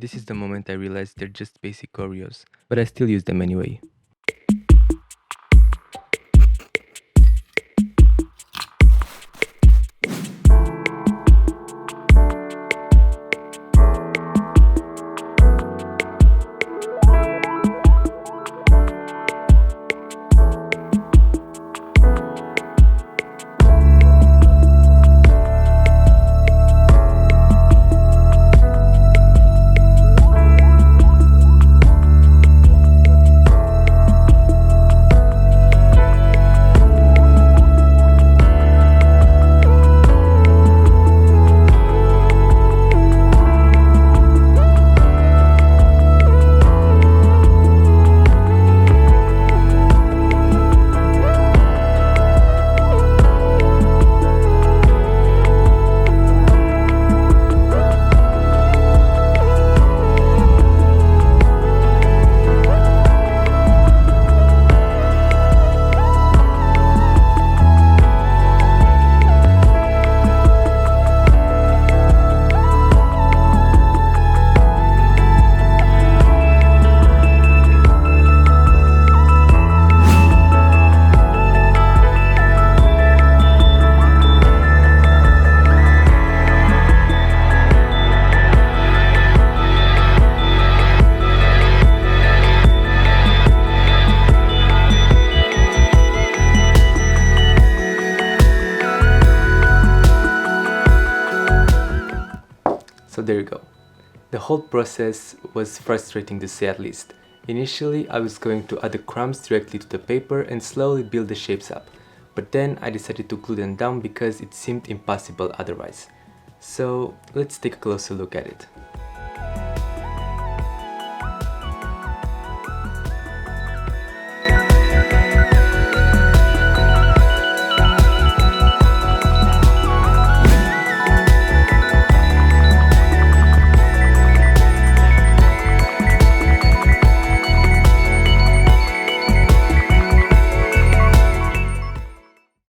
this is the moment I realized they're just basic Oreos, but I still use them anyway. So there you go. The whole process was frustrating to say at least. Initially, I was going to add the crumbs directly to the paper and slowly build the shapes up, but then I decided to glue them down because it seemed impossible otherwise. So let's take a closer look at it.